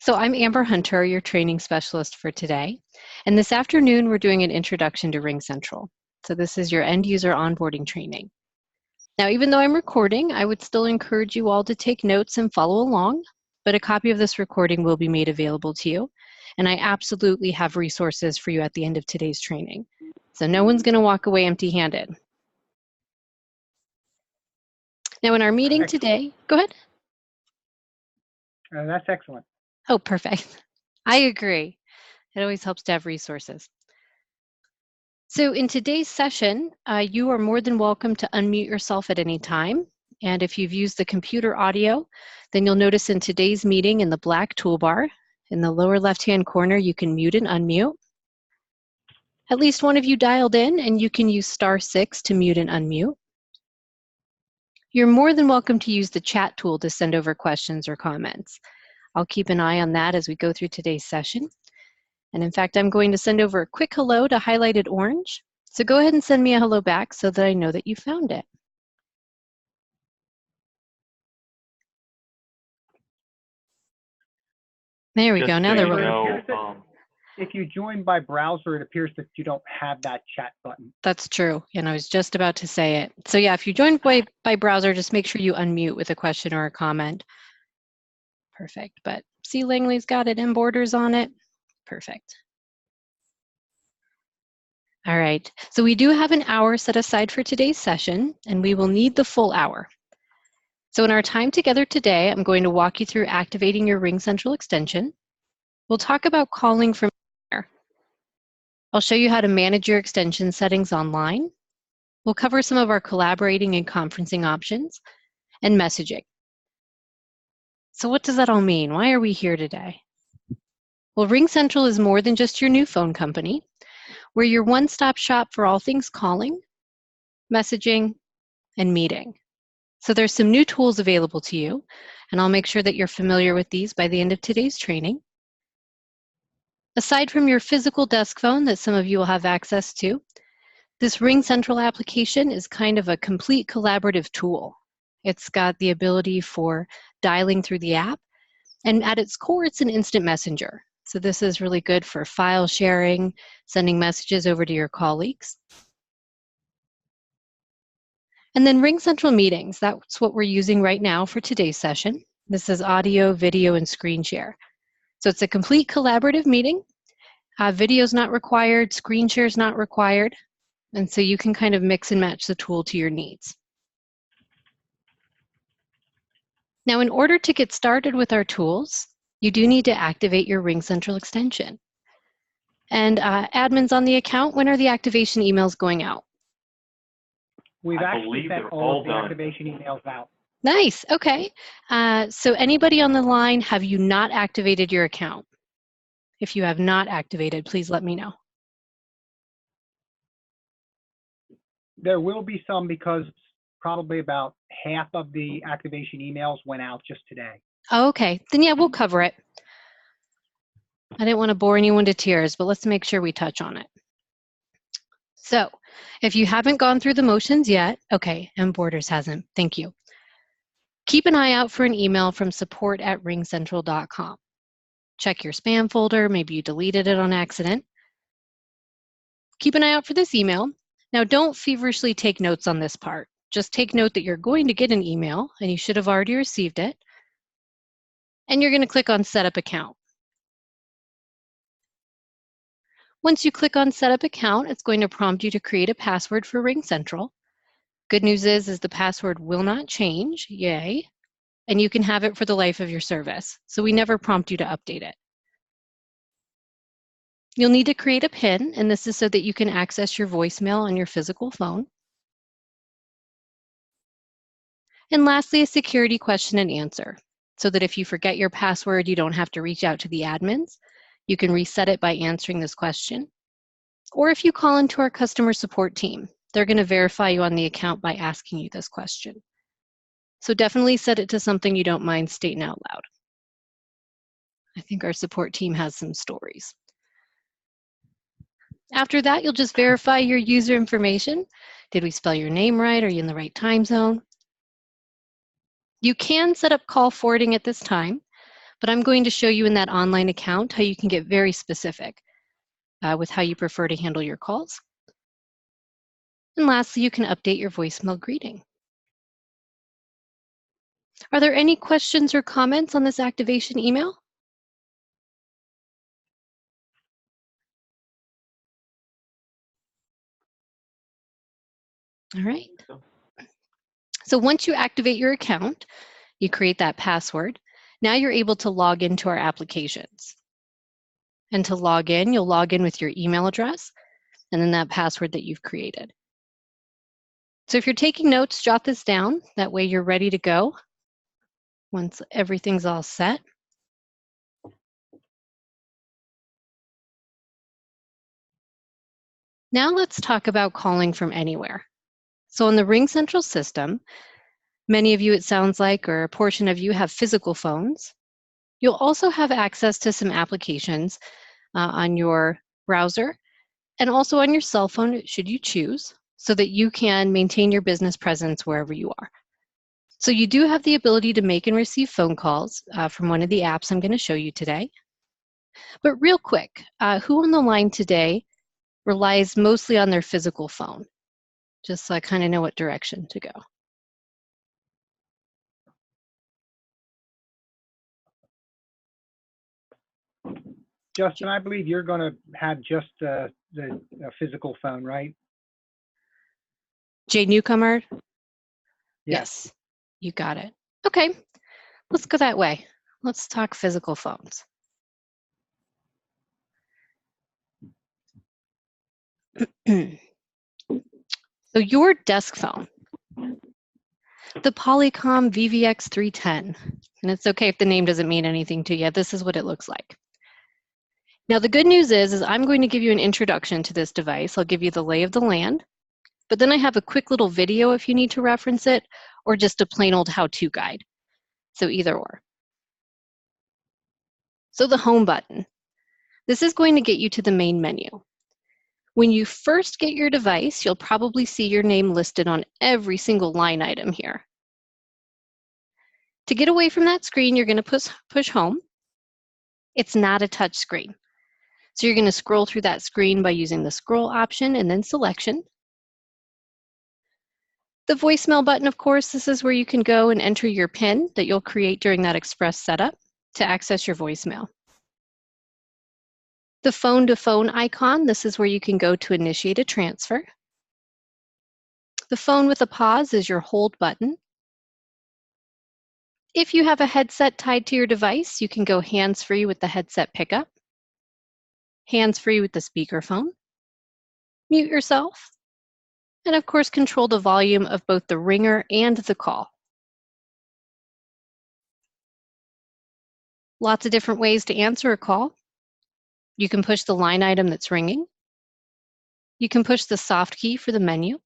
So I'm Amber Hunter, your training specialist for today. And this afternoon, we're doing an introduction to RingCentral. So this is your end user onboarding training. Now, even though I'm recording, I would still encourage you all to take notes and follow along, but a copy of this recording will be made available to you. And I absolutely have resources for you at the end of today's training. So no one's going to walk away empty-handed. Now, in our meeting today, go ahead. That's excellent. Oh, perfect. I agree. It always helps to have resources. So in today's session, you are more than welcome to unmute yourself at any time. And if you've used the computer audio, then you'll notice in today's meeting in the black toolbar, in the lower left-hand corner, you can mute and unmute. At least one of you dialed in, and you can use *6 to mute and unmute. You're more than welcome to use the chat tool to send over questions or comments. I'll keep an eye on that as we go through today's session. And in fact, I'm going to send over a quick hello to highlighted orange. So go ahead and send me a hello back so that I know that you found it. There we go. Now they're working. If you join by browser, it appears that you don't have that chat button. That's true. And I was just about to say it. So yeah, if you join by browser, just make sure you unmute with a question or a comment. Perfect. But see, Langley's got it and borders on it. Perfect. All right, so we do have an hour set aside for today's session, and we will need the full hour. So in our time together today, I'm going to walk you through activating your RingCentral extension. We'll talk about calling from here. I'll show you how to manage your extension settings online. We'll cover some of our collaborating and conferencing options and messaging. So what does that all mean? Why are we here today? Well, RingCentral is more than just your new phone company. We're your one-stop shop for all things calling, messaging, and meeting. So there's some new tools available to you, and I'll make sure that you're familiar with these by the end of today's training. Aside from your physical desk phone that some of you will have access to, this RingCentral application is kind of a complete collaborative tool. It's got the ability for dialing through the app, and at its core, it's an instant messenger. So this is really good for file sharing, sending messages over to your colleagues. And then RingCentral Meetings, that's what we're using right now for today's session. This is audio, video, and screen share. So it's a complete collaborative meeting. Video is not required, screen share is not required. And so you can kind of mix and match the tool to your needs. Now, in order to get started with our tools, you do need to activate your RingCentral extension. And admins on the account, when are the activation emails going out? We've actually sent all of the activation emails out. Nice, okay. So anybody on the line, have you not activated your account? If you have not activated, please let me know. There will be some because probably about half of the activation emails went out just today. Oh, okay, then yeah, we'll cover it. I didn't want to bore anyone to tears, but let's make sure we touch on it. So if you haven't gone through the motions yet, okay, and Borders hasn't, thank you. Keep an eye out for an email from support@ringcentral.com. Check your spam folder, maybe you deleted it on accident. Keep an eye out for this email. Now don't feverishly take notes on this part. Just take note that you're going to get an email and you should have already received it. And you're going to click on Setup Account. Once you click on Setup Account, it's going to prompt you to create a password for RingCentral. Good news is the password will not change, yay, and you can have it for the life of your service. So we never prompt you to update it. You'll need to create a PIN, and this is so that you can access your voicemail on your physical phone. And lastly, a security question and answer, so that if you forget your password, you don't have to reach out to the admins. You can reset it by answering this question. Or if you call into our customer support team, they're going to verify you on the account by asking you this question. So definitely set it to something you don't mind stating out loud. I think our support team has some stories. After that, you'll just verify your user information. Did we spell your name right? Are you in the right time zone? You can set up call forwarding at this time, But I'm going to show you in that online account how you can get very specific with how you prefer to handle your calls. And lastly, you can update your voicemail greeting. Are there any questions or comments on this activation email? All right. So once you activate your account, you create that password. Now you're able to log into our applications. And to log in, you'll log in with your email address and then that password that you've created. So if you're taking notes, jot this down. That way you're ready to go once everything's all set. Now let's talk about calling from anywhere. So on the RingCentral system, many of you, it sounds like, or a portion of you have physical phones. You'll also have access to some applications on your browser and also on your cell phone, should you choose, so that you can maintain your business presence wherever you are. So you do have the ability to make and receive phone calls from one of the apps I'm going to show you today. But real quick, who on the line today relies mostly on their physical phone? Just so I kind of know what direction to go. Justin, I believe you're going to have just the physical phone, right? Jay Newcomer? Yes. You got it. Okay, let's go that way. Let's talk physical phones. So your desk phone, the Polycom VVX310, and it's okay if the name doesn't mean anything to you, this is what it looks like. Now the good news is I'm going to give you an introduction to this device. I'll give you the lay of the land, but then I have a quick little video if you need to reference it, or just a plain old how-to guide. So either or. So the home button. This is going to get you to the main menu. When you first get your device, you'll probably see your name listed on every single line item here. To get away from that screen, you're going to push home. It's not a touch screen. So you're going to scroll through that screen by using the scroll option and then selection. The voicemail button, of course, this is where you can go and enter your PIN that you'll create during that express setup to access your voicemail. The phone-to-phone icon, this is where you can go to initiate a transfer. The phone with a pause is your hold button. If you have a headset tied to your device, you can go hands-free with the headset pickup, hands-free with the speakerphone, mute yourself, and of course control the volume of both the ringer and the call. Lots of different ways to answer a call. You can push the line item that's ringing. You can push the soft key for the menu,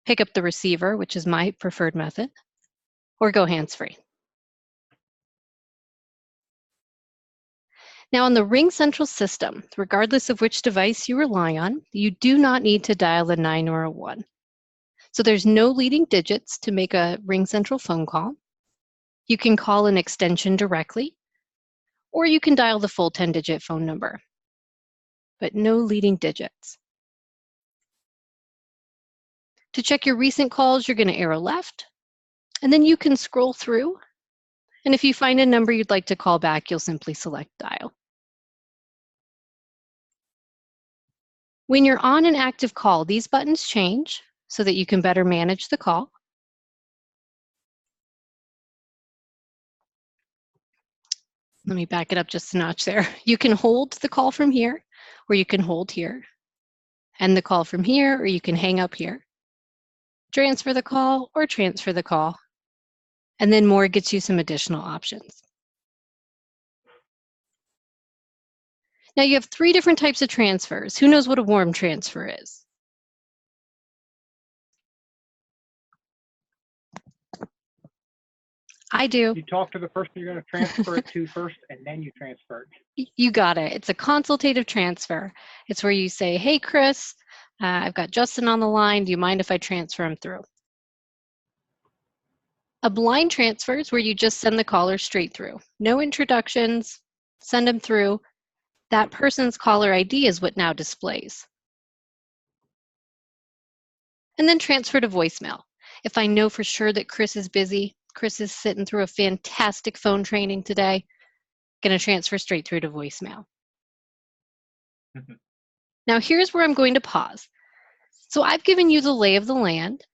pick up the receiver, which is my preferred method, or go hands-free. Now on the RingCentral system, regardless of which device you rely on, you do not need to dial a 9 or a 1. So there's no leading digits to make a RingCentral phone call. You can call an extension directly, or you can dial the full 10-digit phone number, but no leading digits. To check your recent calls, you're going to arrow left, and then you can scroll through. And if you find a number you'd like to call back, you'll simply select dial. When you're on an active call, these buttons change so that you can better manage the call. Let me back it up just a notch there. You can hold the call from here, or you can hold here, end the call from here, or you can hang up here. Transfer the call or transfer the call. And then more gets you some additional options. Now you have 3 different types of transfers. Who knows what a warm transfer is? I do. You talk to the person you're going to transfer it to first, and then you transfer it. You got it. It's a consultative transfer. It's where you say, hey, Chris, I've got Justin on the line. Do you mind if I transfer him through? A blind transfer is where you just send the caller straight through. No introductions, send them through. That person's caller ID is what now displays. And then transfer to voicemail. If I know for sure that Chris is busy, Chris is sitting through a fantastic phone training today, going to transfer straight through to voicemail. Now here's where I'm going to pause. So I've given you the lay of the land.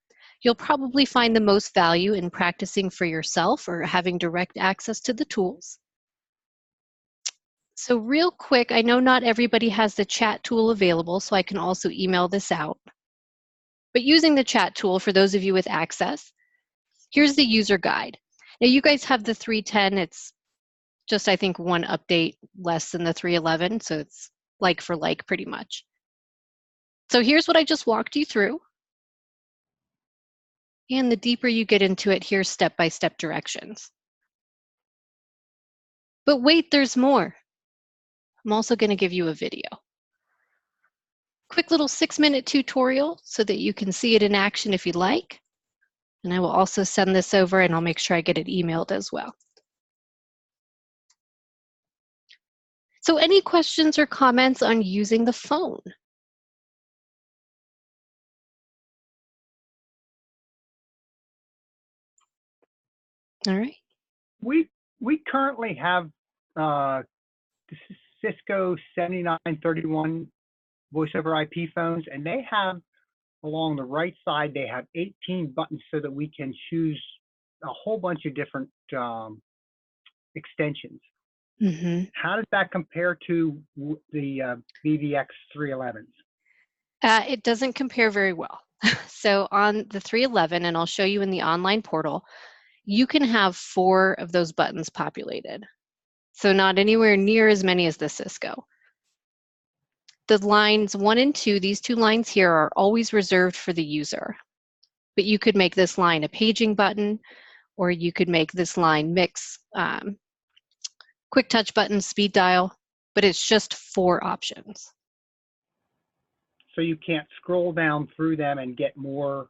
You'll probably find the most value in practicing for yourself or having direct access to the tools. So real quick, I know not everybody has the chat tool available, so I can also email this out. But using the chat tool, for those of you with access, here's the user guide. Now you guys have the 310, it's just, I think, one update less than the 311, so it's like for like pretty much. So here's what I just walked you through. And the deeper you get into it, here's step-by-step directions. But wait, there's more. I'm also going to give you a video. Quick little 6-minute tutorial so that you can see it in action if you'd like. And I will also send this over and I'll make sure I get it emailed as well. So any questions or comments on using the phone? All right. We currently have the Cisco 7931 voice over IP phones, and they have, along the right side, they have 18 buttons so that we can choose a whole bunch of different extensions. Mm-hmm. How does that compare to the VVX 311s? It doesn't compare very well. So on the 311, and I'll show you in the online portal, you can have 4 of those buttons populated. So not anywhere near as many as the Cisco. The lines 1 and 2, these 2 lines here, are always reserved for the user. But you could make this line a paging button, or you could make this line mix quick touch button, speed dial, but it's just 4 options. So you can't scroll down through them and get more,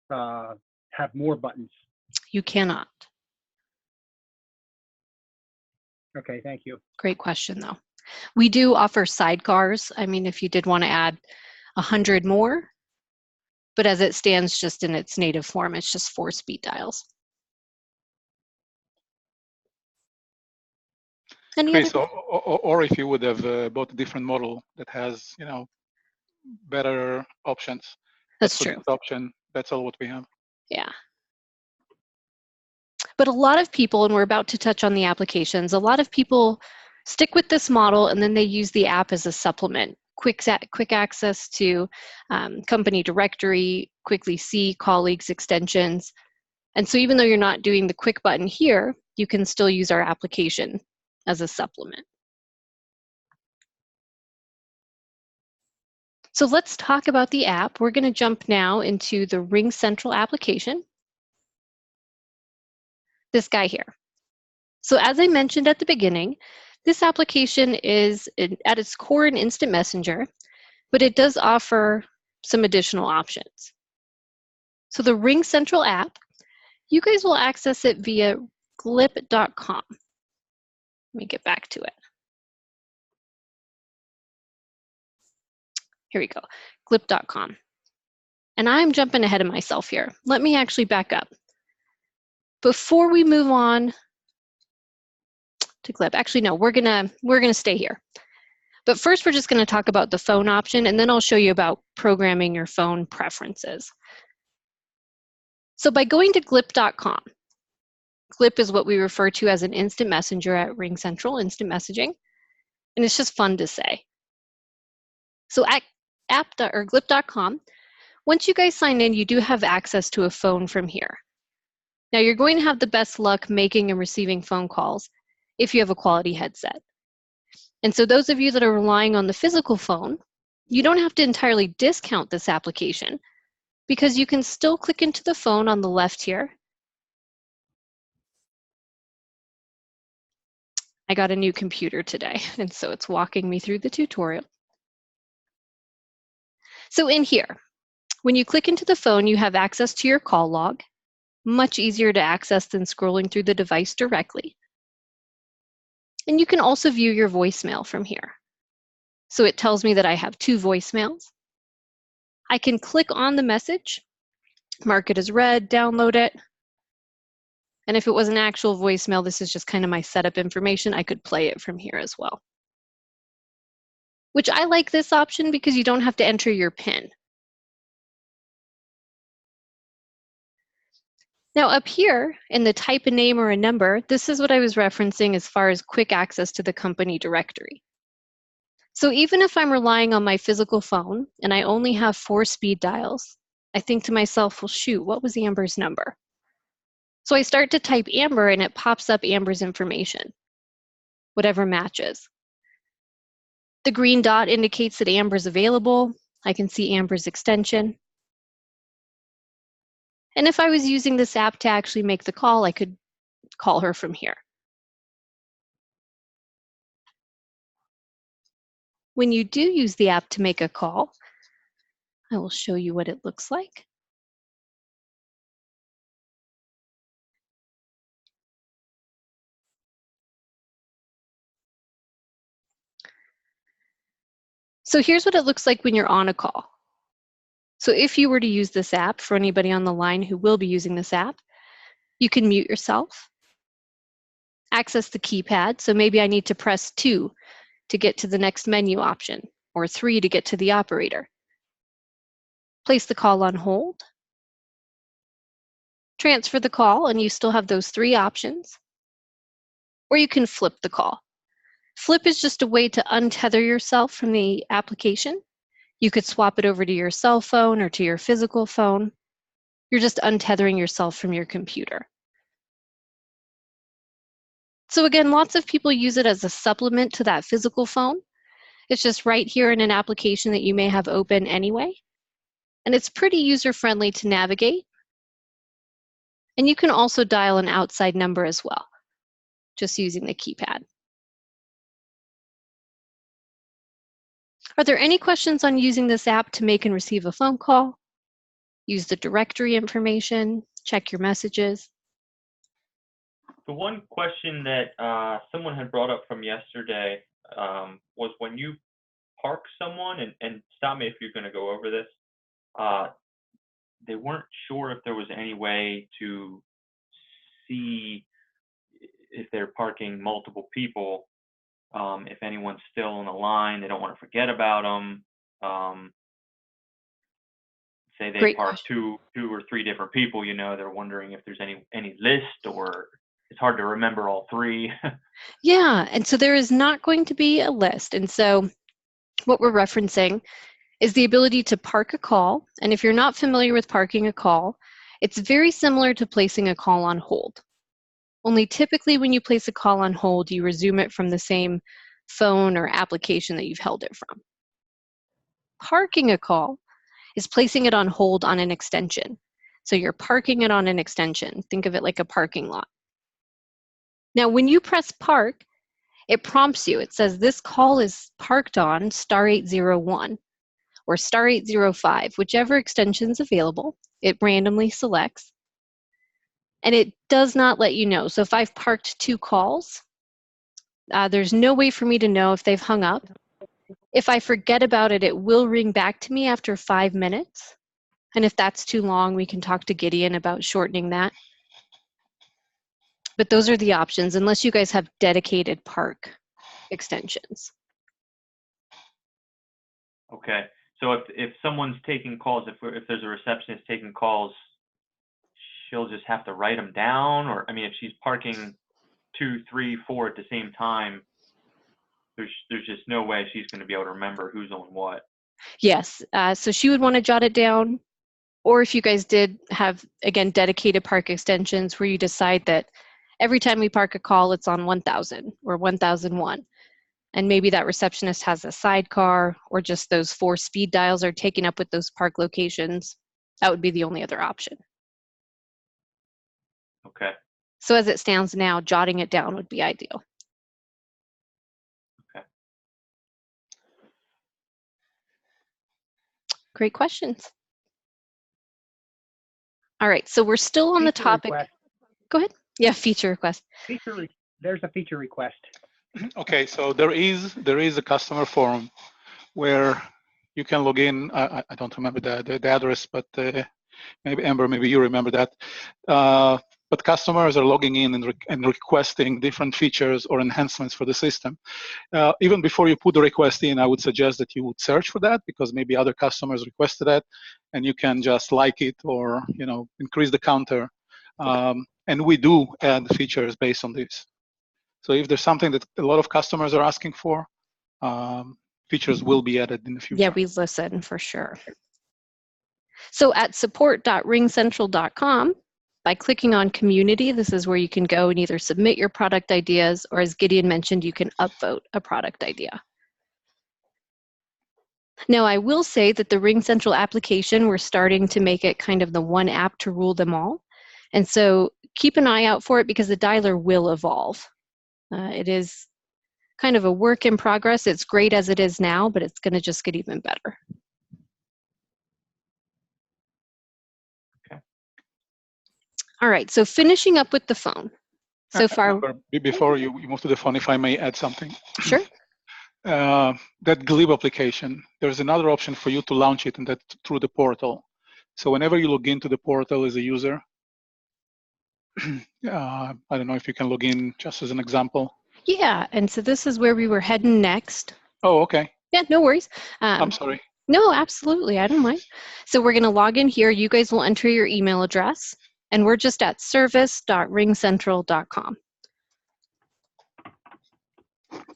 have more buttons. You cannot. Okay, thank you. Great question, though. We do offer sidecars. I mean, if you did want to add 100 more, but as it stands just in its native form, it's just 4 speed dials. Any Chris, other? or if you would have bought a different model that has, you know, better options. That's for true. this option, that's all what we have. Yeah. But a lot of people, and we're about to touch on the applications, a lot of people stick with this model and then they use the app as a supplement. Quick access to company directory, quickly see colleagues' extensions. And so even though you're not doing the quick button here, you can still use our application as a supplement. So let's talk about the app. We're going to jump now into the RingCentral application. This guy here. So as I mentioned at the beginning, this application is at its core an instant messenger, but it does offer some additional options. So the RingCentral app, you guys will access it via glip.com. Let me get back to it. Here we go, glip.com. And I'm jumping ahead of myself here. Let me actually back up. Before we move on to Glip, actually no, we're gonna stay here. But first we're just gonna talk about the phone option, and then I'll show you about programming your phone preferences. So by going to glip.com, Glip is what we refer to as an instant messenger at RingCentral, instant messaging, and it's just fun to say. So at glip.com, once you guys sign in, you do have access to a phone from here. Now you're going to have the best luck making and receiving phone calls if you have a quality headset. And so those of you that are relying on the physical phone, you don't have to entirely discount this application because you can still click into the phone on the left here. I got a new computer today, and so it's walking me through the tutorial. So in here, when you click into the phone, you have access to your call log. Much easier to access than scrolling through the device directly. And you can also view your voicemail from here. So it tells me that I have 2 voicemails. I can click on the message, mark it as read, download it. And if it was an actual voicemail, this is just kind of my setup information. I could play it from here as well. Which I like this option because you don't have to enter your PIN. Now up here in the type a name or a number, this is what I was referencing as far as quick access to the company directory. So even if I'm relying on my physical phone and I only have 4 speed dials, I think to myself, well, shoot, what was Amber's number? So I start to type Amber and it pops up Amber's information, whatever matches. The green dot indicates that Amber's available. I can see Amber's extension. And if I was using this app to actually make the call, I could call her from here. When you do use the app to make a call, I will show you what it looks like. So here's what it looks like when you're on a call. So if you were to use this app, for anybody on the line who will be using this app, you can mute yourself, access the keypad. So maybe I need to press 2 to get to the next menu option, or 3 to get to the operator. Place the call on hold, transfer the call, and you still have those 3 options. Or you can flip the call. Flip is just a way to untether yourself from the application. You could swap it over to your cell phone or to your physical phone. You're just untethering yourself from your computer. So again, lots of people use it as a supplement to that physical phone. It's just right here in an application that you may have open anyway. And it's pretty user-friendly to navigate. And you can also dial an outside number as well, just using the keypad. Are there any questions on using this app to make and receive a phone call? Use the directory information, check your messages. The one question that someone had brought up from yesterday was when you park someone, and stop me if you're going to go over this, they weren't sure if there was any way to see if they're parking multiple people, if anyone's still on the line, they don't want to forget about them. Say they Great park question. two or three different people, they're wondering if there's any list, or it's hard to remember all 3. Yeah, and so there is not going to be a list. And so what we're referencing is the ability to park a call. And if you're not familiar with parking a call, it's very similar to placing a call on hold. Only typically when you place a call on hold, you resume it from the same phone or application that you've held it from. Parking a call is placing it on hold on an extension. So you're parking it on an extension. Think of it like a parking lot. Now, when you press park, it prompts you. It says this call is parked on star 801 or star 805, whichever extension is available. It randomly selects. And it does not let you know. So if I've parked 2 calls, there's no way for me to know if they've hung up. If I forget about it, it will ring back to me after 5 minutes. And if that's too long, we can talk to Gideon about shortening that. But those are the options, unless you guys have dedicated park extensions. Okay, so if someone's taking calls, if there's a receptionist taking calls, she'll just have to write them down, or I mean, if she's parking 2, 3, 4 at the same time, there's just no way she's going to be able to remember who's on what. Yes, so she would want to jot it down. Or if you guys did have, again, dedicated park extensions where you decide that every time we park a call, it's on 1000 or 1001. And maybe that receptionist has a sidecar, or just those 4 speed dials are taken up with those park locations. That would be the only other option. Okay. So as it stands now, jotting it down would be ideal. Okay. Great questions. All right, so we're still on the Feature topic. request. Go ahead. Yeah, feature request. There's a feature request. Okay, so there is a customer forum where you can log in. I don't remember the address, but maybe Amber, maybe you remember that. But customers are logging in and requesting different features or enhancements for the system. Even before you put the request in, I would suggest that you would search for that, because maybe other customers requested that, and you can just like it or increase the counter. And we do add features based on this. So if there's something that a lot of customers are asking for, features will be added in the future. Yeah, we listen for sure. So at support.ringcentral.com, by clicking on community, this is where you can go and either submit your product ideas, or as Gideon mentioned, you can upvote a product idea. Now, I will say that the RingCentral application, we're starting to make it kind of the one app to rule them all. And so keep an eye out for it, because the dialer will evolve. It is kind of a work in progress. It's great as it is now, but it's going to just get even better. Okay. All right, so finishing up with the phone. So far, before you move to the phone, if I may add something. Sure. That Glib application, there's another option for you to launch it, and that's through the portal. So whenever you log into the portal as a user, I don't know if you can log in just as an example. Yeah, and so this is where we were heading next. Oh, okay. Yeah, no worries. I'm sorry. No, absolutely, I don't mind. So we're going to log in here. You guys will enter your email address, and we're just at service.ringcentral.com.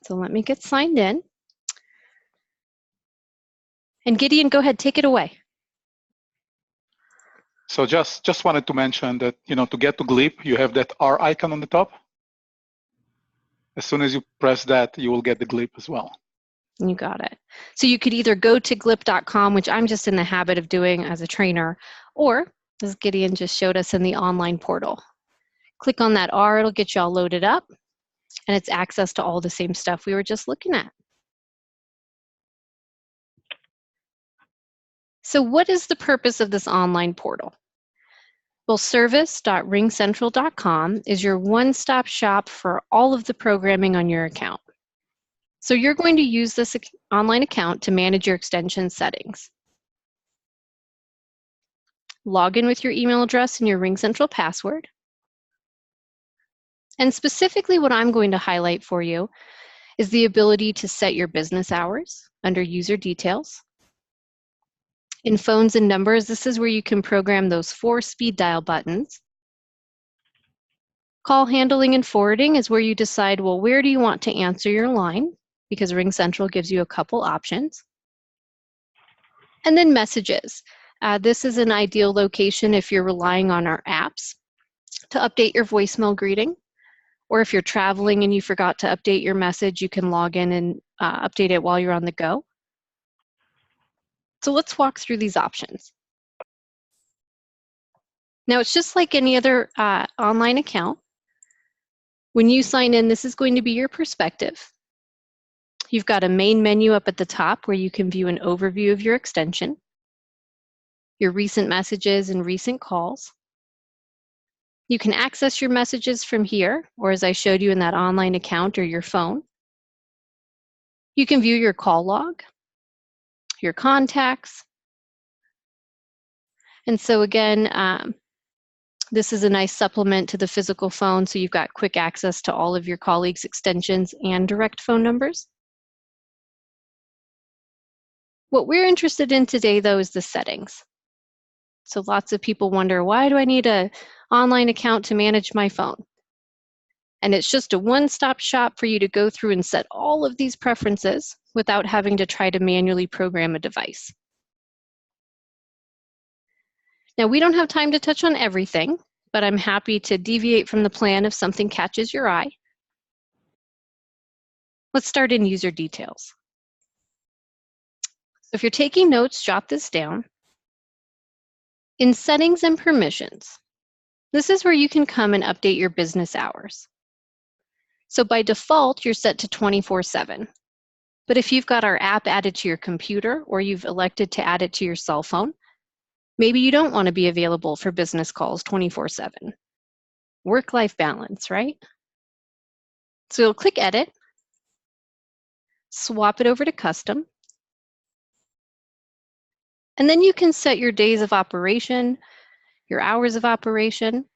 So let me get signed in. And Gideon, go ahead, take it away. So just wanted to mention that, to get to Glib, you have that R icon on the top. As soon as you press that, you will get the Glib as well. You got it. So you could either go to glip.com, which I'm just in the habit of doing as a trainer, or as Gideon just showed us in the online portal. Click on that R, it'll get you all loaded up, and it's access to all the same stuff we were just looking at. So what is the purpose of this online portal? Well, service.ringcentral.com is your one-stop shop for all of the programming on your account. So you're going to use this online account to manage your extension settings. Log in with your email address and your RingCentral password. And specifically what I'm going to highlight for you is the ability to set your business hours under user details. In phones and numbers, this is where you can program those 4 speed dial buttons. Call handling and forwarding is where you decide, well, where do you want to answer your line? Because RingCentral gives you a couple options. And then messages. This is an ideal location if you're relying on our apps to update your voicemail greeting. Or if you're traveling and you forgot to update your message, you can log in and update it while you're on the go. So let's walk through these options. Now, it's just like any other online account. When you sign in, this is going to be your perspective. You've got a main menu up at the top where you can view an overview of your extension, your recent messages and recent calls. You can access your messages from here, or as I showed you in that online account, or your phone. You can view your call log, your contacts. And so again, this is a nice supplement to the physical phone, so you've got quick access to all of your colleagues' extensions and direct phone numbers. What we're interested in today, though, is the settings. So lots of people wonder, why do I need an online account to manage my phone? And it's just a one-stop shop for you to go through and set all of these preferences without having to try to manually program a device. Now, we don't have time to touch on everything, but I'm happy to deviate from the plan if something catches your eye. Let's start in user details. So if you're taking notes, jot this down. In settings and permissions, this is where you can come and update your business hours. So by default, you're set to 24/7. But if you've got our app added to your computer or you've elected to add it to your cell phone, Maybe you don't want to be available for business calls 24/7. Work-life balance, right? So you'll click Edit, swap it over to Custom, and then you can set your days of operation, your hours of operation.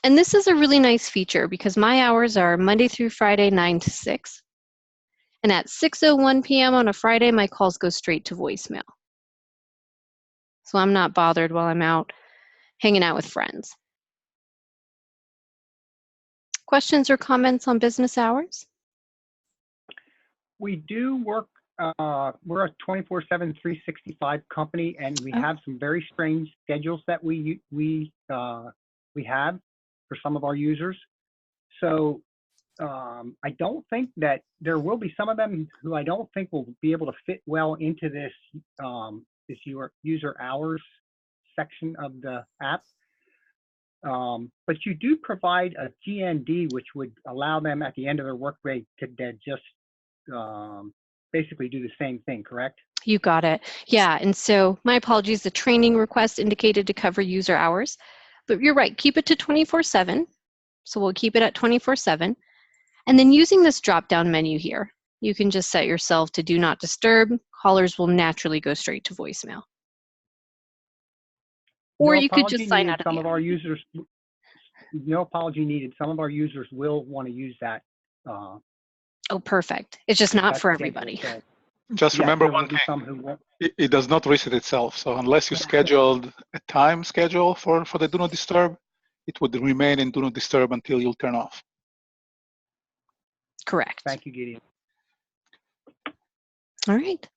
And this is a really nice feature because my hours are Monday through Friday, 9 to 6. And at 6:01 p.m. on a Friday, my calls go straight to voicemail. So I'm not bothered while I'm out hanging out with friends. Questions or comments on business hours? We do work, we're a 24/7, 365 company, and we have some very strange schedules that we have for some of our users. So I don't think that there will be some of them who I don't think will be able to fit well into this this user hours section of the app. But you do provide a GND, which would allow them at the end of their workday to just basically do the same thing, correct? You got it. Yeah, and so my apologies, the training request indicated to cover user hours, but you're right, keep it to 24/7. So we'll keep it at 24/7. And then using this drop-down menu here, you can just set yourself to do not disturb. Callers will naturally go straight to voicemail. Or No you could apology just sign needed. out of Some the of our users, no apology needed. Some of our users will want to use that. Oh, perfect. It's just not that for schedule. everybody. So, Just yes, remember there will one be thing. some who won't. It does not reset itself. So unless you scheduled a time schedule for the do not disturb, it would remain in do not disturb until you turn off. Correct. Thank you, Gideon. All right.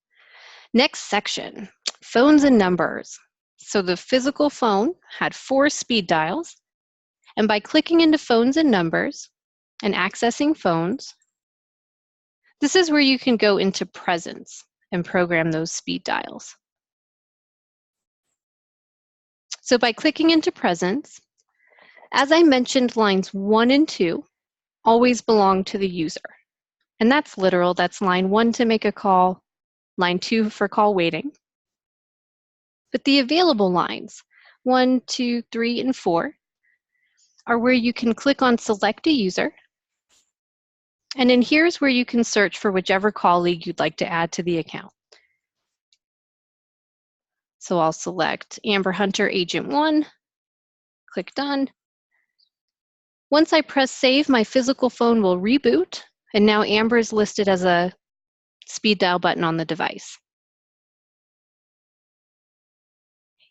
Next section, phones and numbers. So the physical phone had 4 speed dials, and by clicking into phones and numbers and accessing phones, this is where you can go into presence and program those speed dials. So by clicking into presence, as I mentioned, lines 1 and 2 always belong to the user. And that's literal. That's line 1 to make a call, line 2 for call waiting. But the available lines, 1, 2, 3, and 4, are where you can click on select a user. And in here's where you can search for whichever colleague you'd like to add to the account. So I'll select Amber Hunter Agent 1, click Done. Once I press save, my physical phone will reboot, and now Amber is listed as a speed dial button on the device.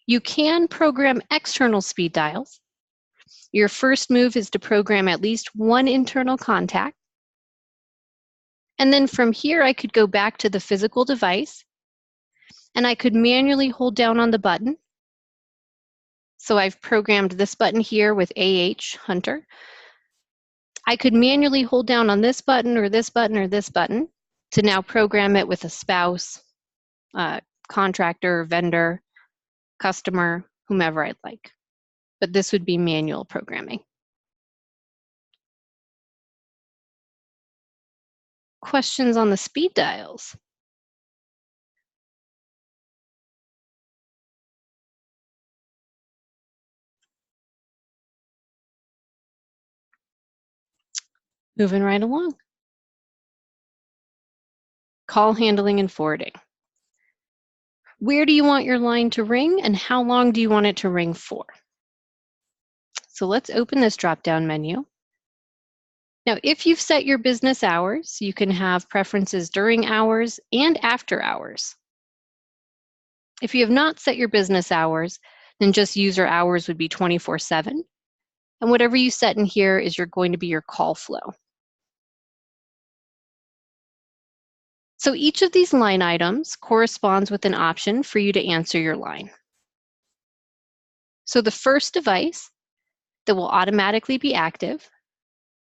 You can program external speed dials. Your first move is to program at least one internal contact. And then from here, I could go back to the physical device, and I could manually hold down on the button. So I've programmed this button here with AH Hunter. I could manually hold down on this button or this button or this button to now program it with a spouse, contractor, vendor, customer, whomever I'd like. But this would be manual programming. Questions on the speed dials? Moving right along. Call handling and forwarding. Where do you want your line to ring and how long do you want it to ring for? So let's open this drop-down menu. Now, if you've set your business hours, you can have preferences during hours and after hours. If you have not set your business hours, then just user hours would be 24/7. And whatever you set in here is going to be your call flow. So each of these line items corresponds with an option for you to answer your line. So the first device that will automatically be active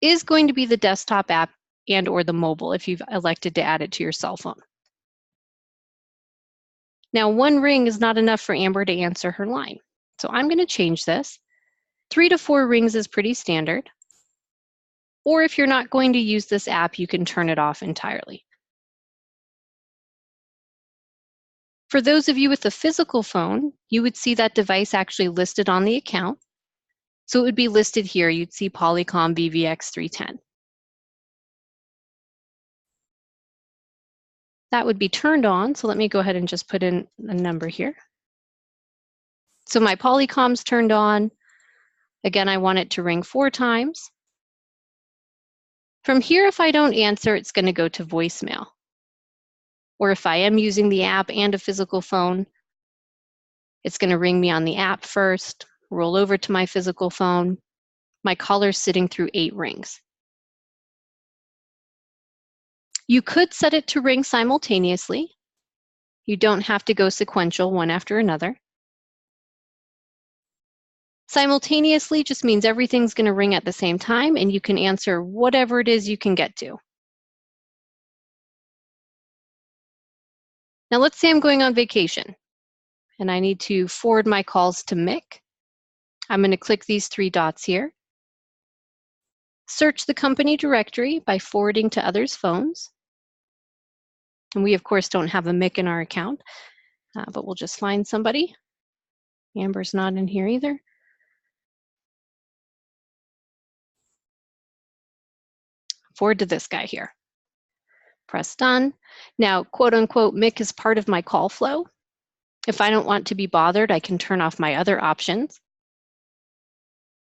is going to be the desktop app and or the mobile if you've elected to add it to your cell phone. Now, 1 ring is not enough for Amber to answer her line. So I'm going to change this. 3 to 4 rings is pretty standard. Or if you're not going to use this app, you can turn it off entirely. For those of you with a physical phone, you would see that device actually listed on the account. So it would be listed here. You'd see Polycom BVX310. That would be turned on. So let me go ahead and just put in a number here. So my Polycom's turned on. Again, I want it to ring 4 times. From here, if I don't answer, it's going to go to voicemail. Or if I am using the app and a physical phone, it's going to ring me on the app first, roll over to my physical phone. My caller's sitting through 8 rings. You could set it to ring simultaneously. You don't have to go sequential one after another. Simultaneously just means everything's going to ring at the same time and you can answer whatever it is you can get to. Now let's say I'm going on vacation and I need to forward my calls to Mick. I'm going to click these 3 dots here. Search the company directory by forwarding to others' phones. And we, of course, don't have a Mick in our account, but we'll just find somebody. Amber's not in here either. Forward to this guy here. Press done. Now, quote unquote, Mick is part of my call flow. If I don't want to be bothered, I can turn off my other options.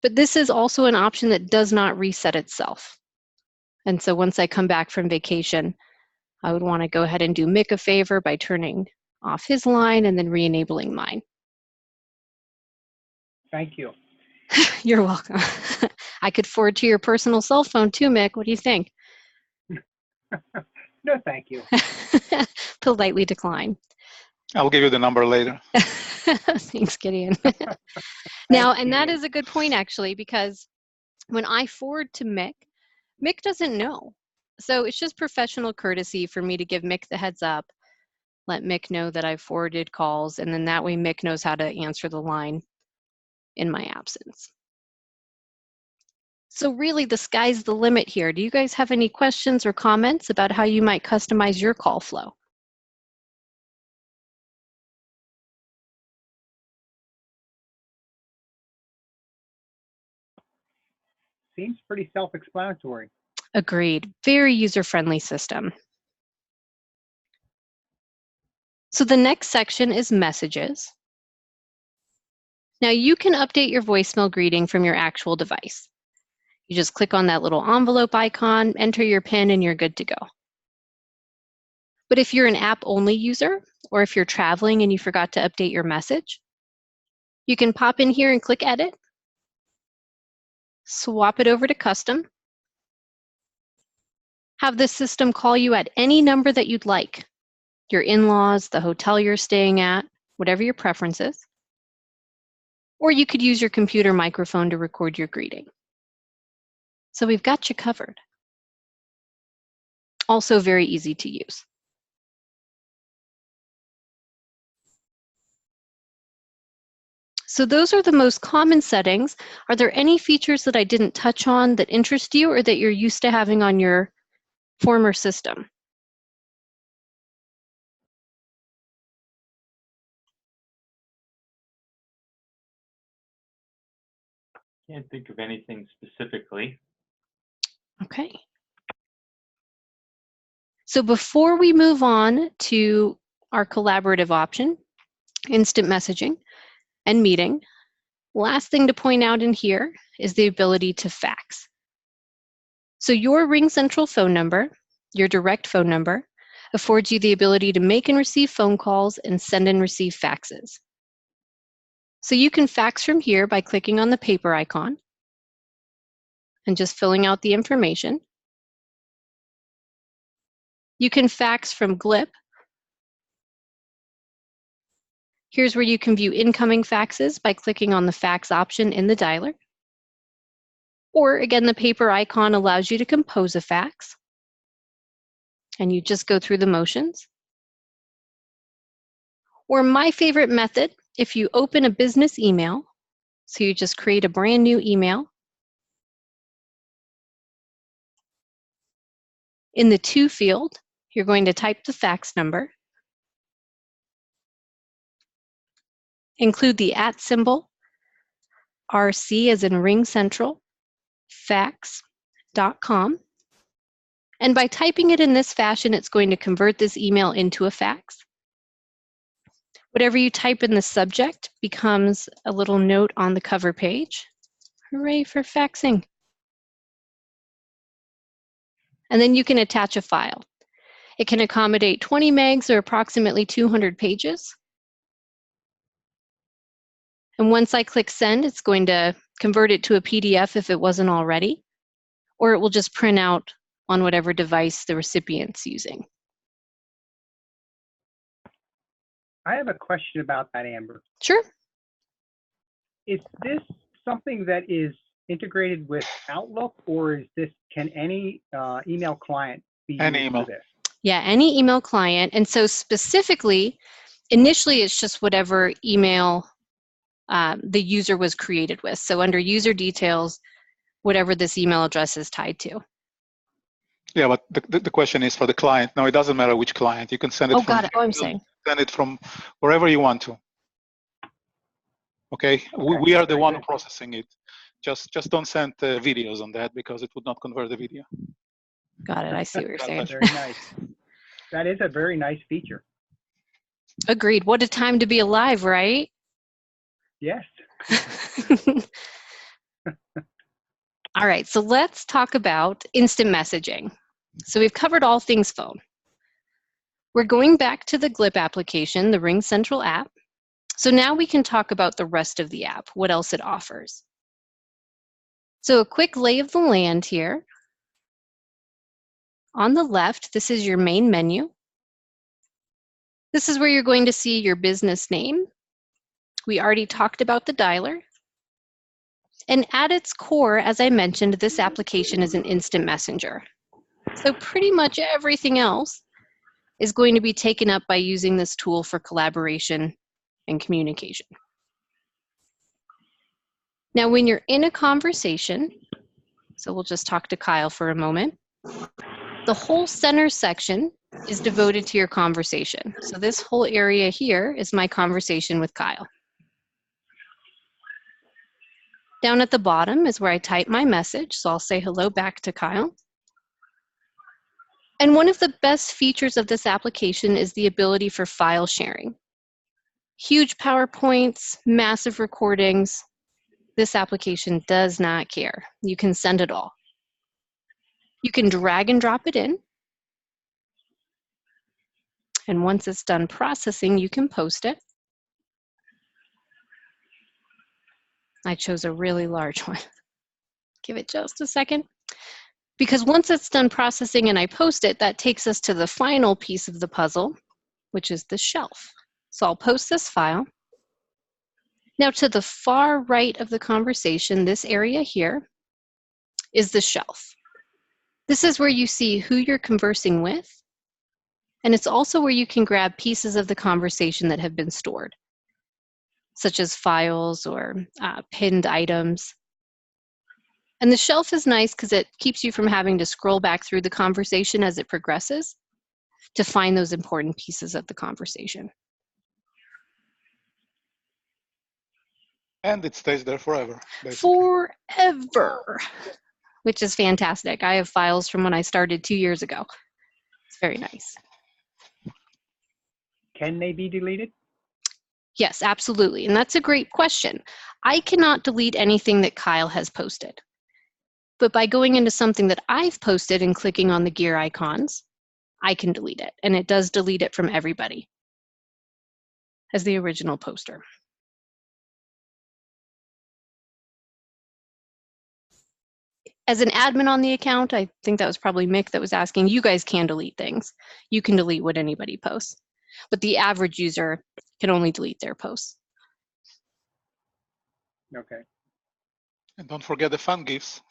But this is also an option that does not reset itself. And so once I come back from vacation, I would want to go ahead and do Mick a favor by turning off his line and then re-enabling mine. Thank you. You're welcome. I could forward to your personal cell phone too, Mick. What do you think? No, thank you. Politely decline. I'll give you the number later. Thanks, Gideon. Now, and that Gideon. is a good point, actually, because when I forward to Mick, Mick doesn't know. So it's just professional courtesy for me to give Mick the heads up, let Mick know that I've forwarded calls, and then that way Mick knows how to answer the line in my absence. So really, the sky's the limit here. Do you guys have any questions or comments about how you might customize your call flow? Seems pretty self-explanatory. Agreed. Very user-friendly system. So the next section is messages. Now you can update your voicemail greeting from your actual device. You just click on that little envelope icon, enter your PIN, and you're good to go. But if you're an app-only user, or if you're traveling and you forgot to update your message, you can pop in here and click Edit, swap it over to Custom, have the system call you at any number that you'd like, your in-laws, the hotel you're staying at, whatever your preference is. Or you could use your computer microphone to record your greeting. So we've got you covered. Also very easy to use. So those are the most common settings. Are there any features that I didn't touch on that interest you or that you're used to having on your former system? Can't think of anything specifically. Okay. So before we move on to our collaborative option, instant messaging and meeting, last thing to point out in here is the ability to fax. So your RingCentral phone number, your direct phone number, affords you the ability to make and receive phone calls and send and receive faxes. So you can fax from here by clicking on the paper icon and just filling out the information. You can fax from GLIP. Here's where you can view incoming faxes by clicking on the fax option in the dialer. Or again, the paper icon allows you to compose a fax. And you just go through the motions. Or my favorite method, if you open a business email, so you just create a brand new email. In the To field, you're going to type the fax number. include the @ symbol, RC as in RingCentral, fax.com. And by typing it in this fashion, it's going to convert this email into a fax. Whatever you type in the subject becomes a little note on the cover page. Hooray for faxing. And then you can attach a file. It can accommodate 20 megs or approximately 200 pages. And once I click send, it's going to convert it to a PDF if it wasn't already, or it will just print out on whatever device the recipient's using. I have a question about that, Amber. Sure. Is this something that is integrated with Outlook, or is this, can any email client be used for this? Yeah, any email client. And so specifically, initially it's just whatever email the user was created with. So under user details, whatever this email address is tied to. Yeah, but the question is for the client. No, it doesn't matter which client. You can send it from got it. I'm saying. Send it from wherever you want to. Okay, we are the one processing it. Just don't send videos on that because it would not convert the video. Got it. I see what you're saying. Very nice. That is a very nice feature. Agreed. What a time to be alive, right? Yes. All right, so let's talk about instant messaging. So we've covered all things phone. We're going back to the GLIP application, the RingCentral app. So now we can talk about the rest of the app, what else it offers. So a quick lay of the land here. On the left, this is your main menu. This is where you're going to see your business name. We already talked about the dialer. And at its core, as I mentioned, this application is an instant messenger. So pretty much everything else is going to be taken up by using this tool for collaboration and communication. Now, when you're in a conversation, so we'll just talk to Kyle for a moment, the whole center section is devoted to your conversation. So this whole area here is my conversation with Kyle. Down at the bottom is where I type my message, so I'll say hello back to Kyle. And one of the best features of this application is the ability for file sharing. Huge PowerPoints, massive recordings. This application does not care. You can send it all. You can drag and drop it in. And once it's done processing, you can post it. I chose a really large one. Give it just a second. Because once it's done processing and I post it, that takes us to the final piece of the puzzle, which is the shelf. So I'll post this file. Now to the far right of the conversation, this area here is the shelf. This is where you see who you're conversing with, and it's also where you can grab pieces of the conversation that have been stored, such as files or pinned items. And the shelf is nice because it keeps you from having to scroll back through the conversation as it progresses to find those important pieces of the conversation. And it stays there forever, basically. Forever, which is fantastic. I have files from when I started 2 years ago. It's very nice. Can they be deleted? Yes, absolutely. And that's a great question. I cannot delete anything that Kyle has posted. But by going into something that I've posted and clicking on the gear icons, I can delete it. And it does delete it from everybody as the original poster. As an admin on the account, I think that was probably Mick that was asking, you guys can delete things. You can delete what anybody posts. But the average user can only delete their posts. Okay. And don't forget the fun GIFs.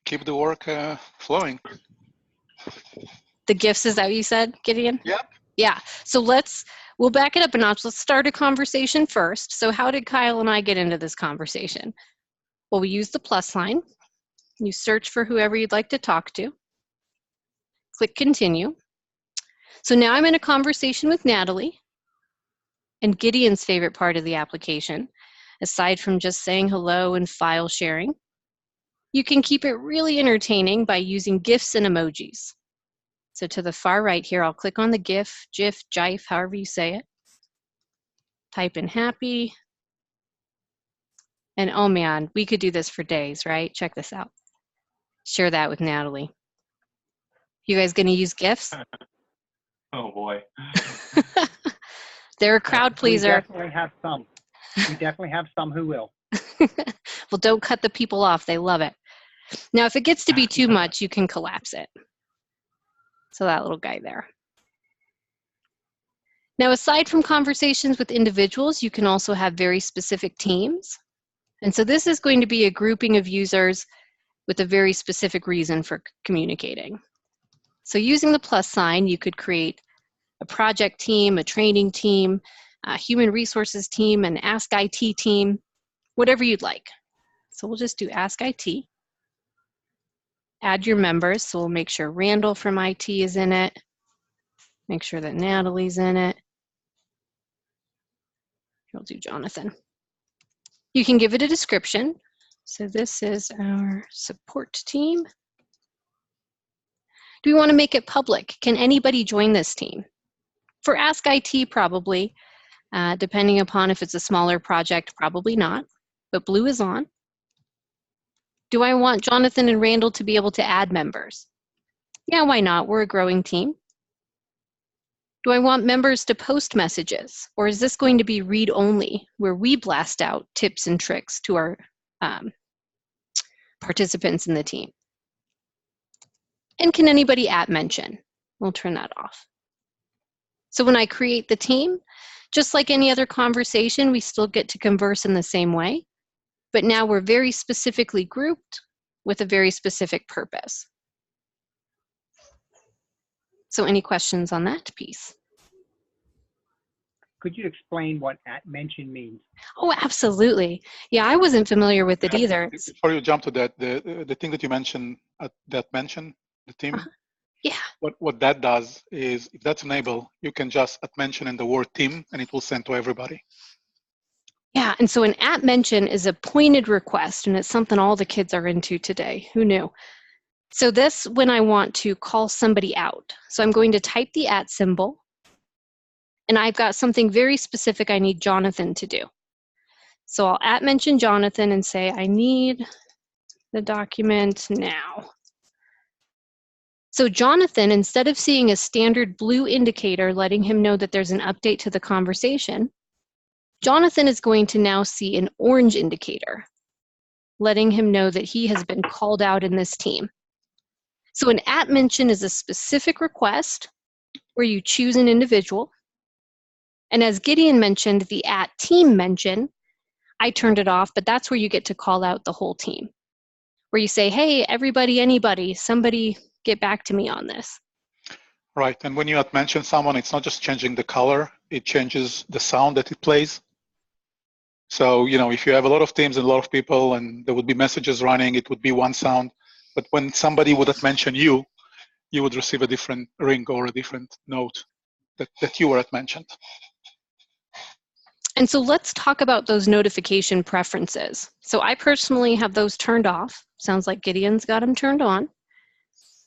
Keep the work flowing. The GIFs, is that what you said, Gideon? Yeah. Yeah. So we'll back it up a notch. Let's start a conversation first. So how did Kyle and I get into this conversation? Well, we use the plus sign. You search for whoever you'd like to talk to. Click continue. So now I'm in a conversation with Natalie. and Gideon's favorite part of the application, aside from just saying hello and file sharing. You can keep it really entertaining by using GIFs and emojis. So to the far right here, I'll click on the GIF, GIF, however you say it. Type in happy. And oh man, we could do this for days, right? Check this out. Share that with Natalie. You guys gonna use GIFs? Oh boy. They're a crowd pleaser. We definitely have some. We definitely have some who will. Well, don't cut the people off. They love it. Now, if it gets to be too much, you can collapse it. So that little guy there. Now, aside from conversations with individuals, you can also have very specific teams. And so this is going to be a grouping of users with a very specific reason for communicating. So using the plus sign, you could create a project team, a training team, a human resources team, an Ask IT team, whatever you'd like. So we'll just do Ask IT. Add your members, so we'll make sure Randall from IT is in it. Make sure that Natalie's in it. We'll do Jonathan. You can give it a description. So this is our support team. Do we want to make it public? Can anybody join this team? For Ask IT, probably. Depending upon if it's a smaller project, probably not. But blue is on. Do I want Jonathan and Randall to be able to add members? Yeah, why not? We're a growing team. Do I want members to post messages? Or is this going to be read-only, where we blast out tips and tricks to our participants in the team? And can anybody @mention? We'll turn that off. So when I create the team, just like any other conversation, we still get to converse in the same way. But now we're very specifically grouped with a very specific purpose. So any questions on that piece? Could you explain what @mention means? Oh, absolutely. Yeah, I wasn't familiar with it either. Before you jump to that, the thing that you mentioned, that mention, the team, yeah. What that does is, if that's enabled, you can just @mention in the word team, and it will send to everybody. Yeah, and so an @mention is a pointed request, and it's something all the kids are into today. Who knew? So this, when I want to call somebody out. So I'm going to type the @ symbol, and I've got something very specific I need Jonathan to do. So I'll @mention Jonathan and say, I need the document now. So Jonathan, instead of seeing a standard blue indicator letting him know that there's an update to the conversation, Jonathan is going to now see an orange indicator, letting him know that he has been called out in this team. So an @mention is a specific request where you choose an individual. And as Gideon mentioned, the @team mention, I turned it off, but that's where you get to call out the whole team, where you say, hey, everybody, anybody, somebody get back to me on this. Right, and when you @mention someone, it's not just changing the color, it changes the sound that it plays. So, you know, if you have a lot of teams and a lot of people and there would be messages running, it would be one sound. But when somebody would @mention you, you would receive a different ring or a different note that you were @mentioned. And so let's talk about those notification preferences. So I personally have those turned off. Sounds like Gideon's got them turned on.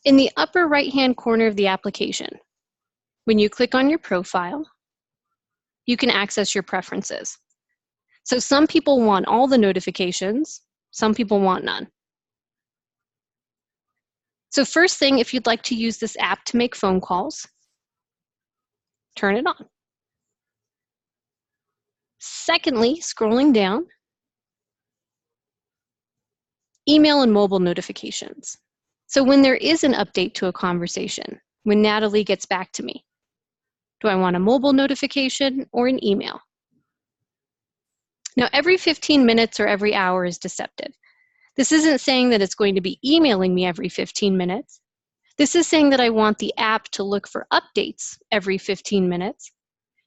In the upper right-hand corner of the application, when you click on your profile, you can access your preferences. So some people want all the notifications, some people want none. So first thing, if you'd like to use this app to make phone calls, turn it on. Secondly, scrolling down, email and mobile notifications. So when there is an update to a conversation, when Natalie gets back to me, do I want a mobile notification or an email? Now, every 15 minutes or every hour is deceptive. This isn't saying that it's going to be emailing me every 15 minutes. This is saying that I want the app to look for updates every 15 minutes.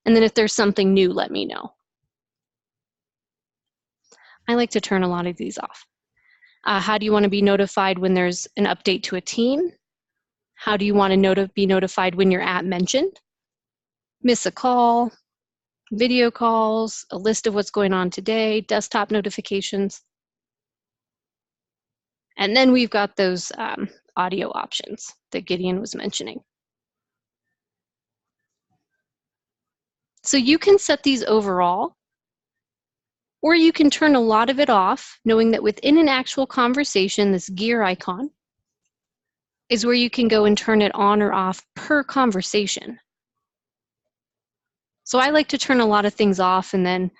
And then if there's something new, let me know. I like to turn a lot of these off. How do you want to be notified when there's an update to a team? How do you want to be notified when you're @mentioned? Miss a call, video calls, a list of what's going on today, desktop notifications. And then we've got those audio options that Gideon was mentioning. So you can set these overall, or you can turn a lot of it off, knowing that within an actual conversation, this gear icon is where you can go and turn it on or off per conversation. So I like to turn a lot of things off, and then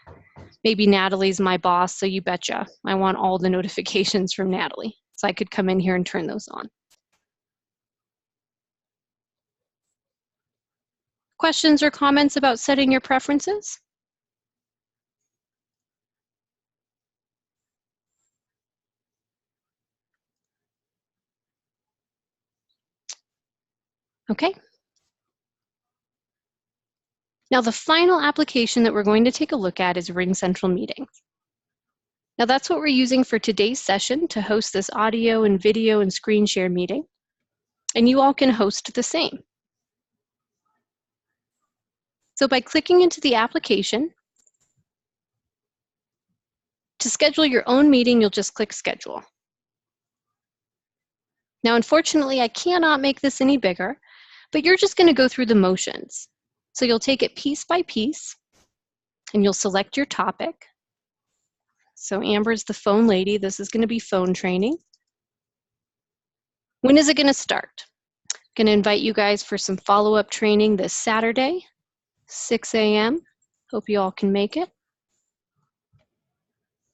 maybe Natalie's my boss, so you betcha. I want all the notifications from Natalie. So I could come in here and turn those on. Questions or comments about setting your preferences? Okay. Now the final application that we're going to take a look at is RingCentral Meetings. Now that's what we're using for today's session to host this audio and video and screen share meeting. And you all can host the same. So by clicking into the application, to schedule your own meeting, you'll just click Schedule. Now, unfortunately, I cannot make this any bigger, but you're just going to go through the motions. So you'll take it piece by piece, and you'll select your topic. So Amber's the phone lady. This is going to be phone training. When is it going to start? I'm going to invite you guys for some follow-up training this Saturday, 6 a.m. Hope you all can make it.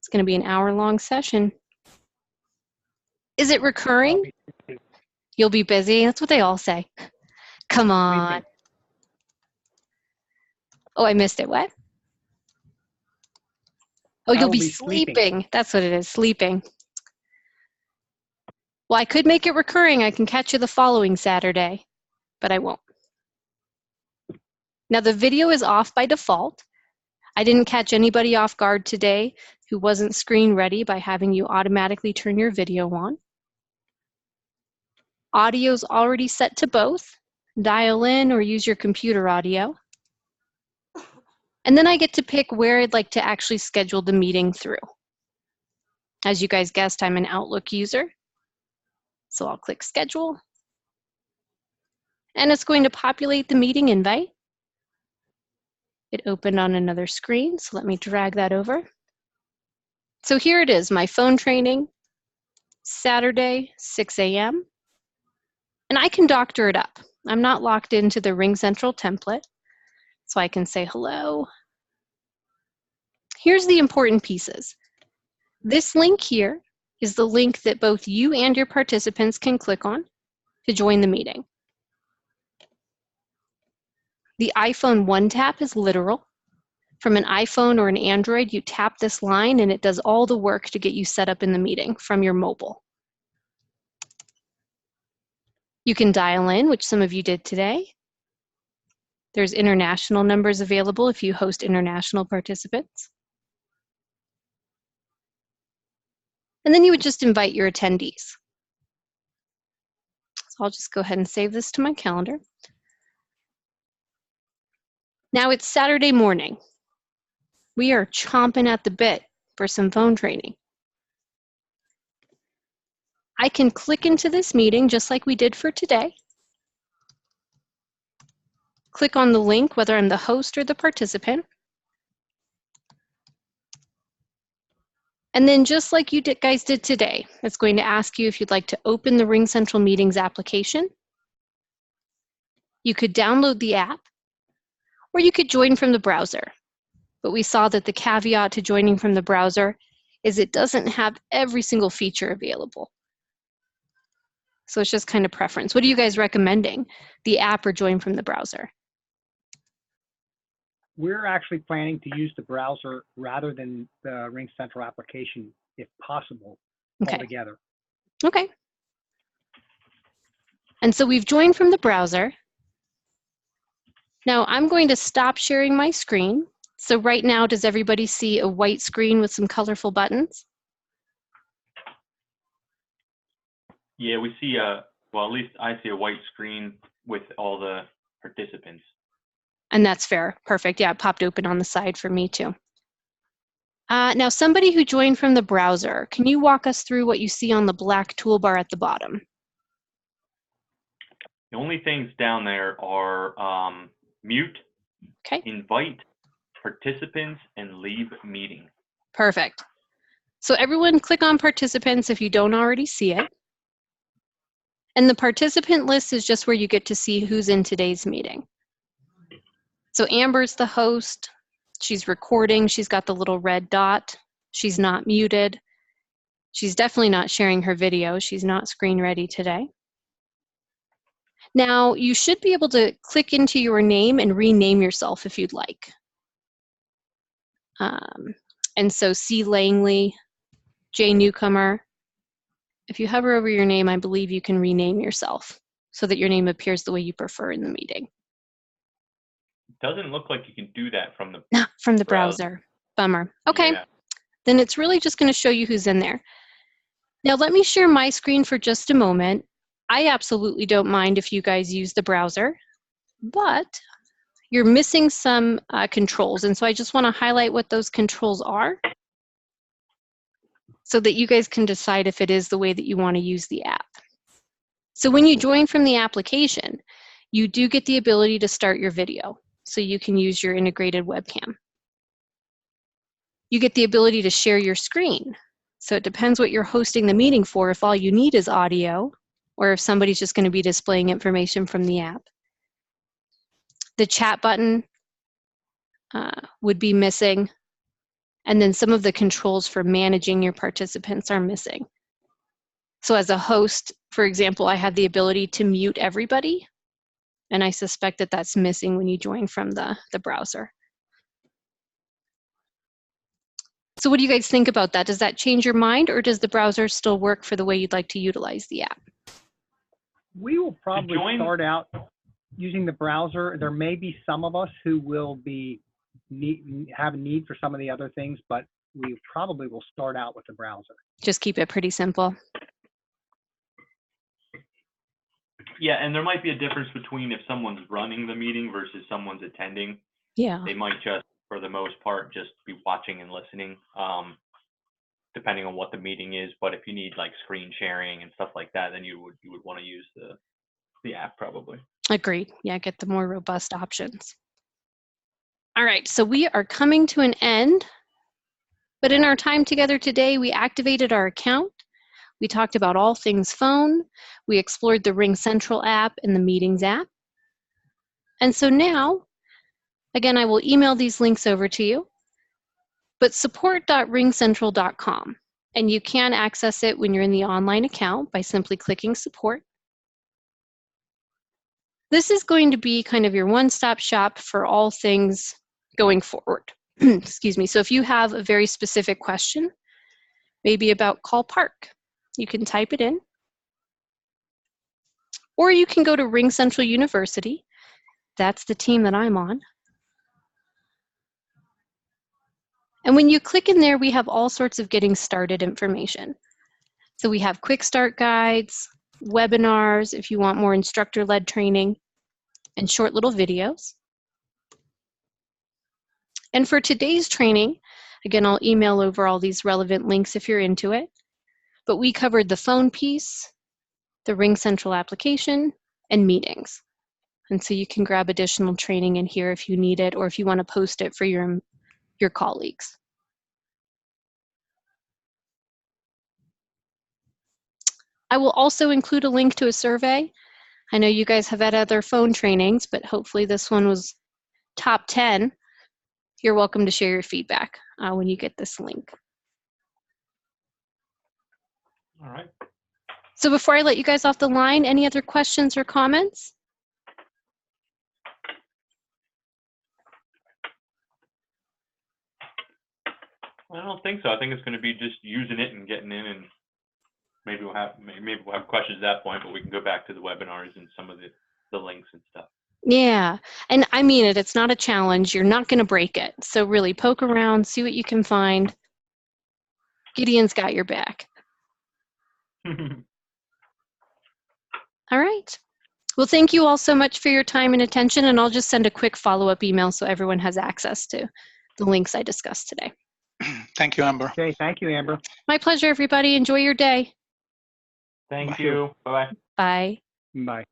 It's going to be an hour-long session. Is it recurring? You'll be busy. That's what they all say. Come on. Oh, I missed it. What? Oh, you'll be sleeping. That's what it is, sleeping. Well, I could make it recurring. I can catch you the following Saturday, but I won't. Now, the video is off by default. I didn't catch anybody off guard today who wasn't screen ready by having you automatically turn your video on. Audio's already set to both. Dial in or use your computer audio. And then I get to pick where I'd like to actually schedule the meeting through. As you guys guessed, I'm an Outlook user. So I'll click Schedule. And it's going to populate the meeting invite. It opened on another screen, so let me drag that over. So here it is, my phone training, Saturday, 6 a.m. And I can doctor it up. I'm not locked into the RingCentral template, so I can say hello. Here's the important pieces. This link here is the link that both you and your participants can click on to join the meeting. The iPhone One Tap is literal. From an iPhone or an Android, you tap this line and it does all the work to get you set up in the meeting from your mobile. You can dial in, which some of you did today. There's international numbers available if you host international participants. And then you would just invite your attendees. So I'll just go ahead and save this to my calendar. Now it's Saturday morning. We are chomping at the bit for some phone training. I can click into this meeting just like we did for today. Click on the link, whether I'm the host or the participant. And then just like you guys did today, it's going to ask you if you'd like to open the RingCentral Meetings application. You could download the app, or you could join from the browser. But we saw that the caveat to joining from the browser is it doesn't have every single feature available. So it's just kind of preference. What are you guys recommending? The app or join from the browser? We're actually planning to use the browser rather than the RingCentral application, if possible, altogether. Okay. And so we've joined from the browser. Now I'm going to stop sharing my screen. So right now, does everybody see a white screen with some colorful buttons? Yeah, we see well, at least I see a white screen with all the participants. And that's fair. Perfect. Yeah, it popped open on the side for me too. Now, somebody who joined from the browser, can you walk us through what you see on the black toolbar at the bottom? The only things down there are mute, Okay, invite participants, and leave meeting. perfect. So everyone click on participants if you don't already see it. And the participant list is just where you get to see who's in today's meeting. So Amber's the host. She's recording. She's got the little red dot. She's not muted. She's definitely not sharing her video. She's not screen ready today. Now, you should be able to click into your name and rename yourself if you'd like. And so C. Langley, J. Newcomer. If you hover over your name, I believe you can rename yourself so that your name appears the way you prefer in the meeting. Doesn't look like you can do that from the From the browser. Bummer. Okay, Yeah. then it's really just going to show you who's in there. Now let me share my screen for just a moment. I absolutely don't mind if you guys use the browser, but you're missing some controls. And so I just want to highlight what those controls are so that you guys can decide if it is the way that you want to use the app. So when you join from the application, you do get the ability to start your video. So you can use your integrated webcam. You get the ability to share your screen. So it depends what you're hosting the meeting for, if all you need is audio, or if somebody's just going to be displaying information from the app. The chat button would be missing, and then some of the controls for managing your participants are missing. So as a host, for example, I have the ability to mute everybody, and I suspect that that's missing when you join from the browser. So what do you guys think about that? Does that change your mind, or does the browser still work for the way you'd like to utilize the app? We will probably start out using the browser. There may be some of us who will be have a need for some of the other things, but we probably will start out with the browser. Just keep it pretty simple. Yeah, and there might be a difference between if someone's running the meeting versus someone's attending. Yeah. They might just, for the most part, just be watching and listening, depending on what the meeting is. But if you need like screen sharing and stuff like that, then you would want to use the app probably. Agreed. Yeah, get the more robust options. All right, so we are coming to an end. But in our time together today, we activated our account. We talked about all things phone. We explored the RingCentral app and the Meetings app. And so now, again, I will email these links over to you, but support.ringcentral.com. And you can access it when you're in the online account by simply clicking support. This is going to be kind of your one-stop shop for all things going forward. Excuse me. So if you have a very specific question, maybe about Call Park, you can type it in. Or you can go to RingCentral University. That's the team that I'm on. And when you click in there, we have all sorts of getting started information. So we have quick start guides, webinars if you want more instructor-led training, and short little videos. And for today's training, again, I'll email over all these relevant links if you're into it. But we covered the phone piece, the RingCentral application, and meetings. And so you can grab additional training in here if you need it, or if you want to post it for your colleagues. I will also include a link to a survey. I know you guys have had other phone trainings, but hopefully this one was top 10. You're welcome to share your feedback when you get this link. All right. So before I let you guys off the line, any other questions or comments? I don't think so. I think it's going to be just using it and getting in, and maybe we'll have questions at that point, but we can go back to the webinars and some of the links and stuff. Yeah, and I mean it. It's not a challenge. You're not going to break it. So really poke around, see what you can find. Gideon's got your back. All right. Well, thank you all so much for your time and attention, and I'll just send a quick follow-up email so everyone has access to the links I discussed today. Thank you, Amber. Okay, thank you, Amber. My pleasure, everybody. Enjoy your day. Thank Bye. you. Bye-bye. Bye. Bye.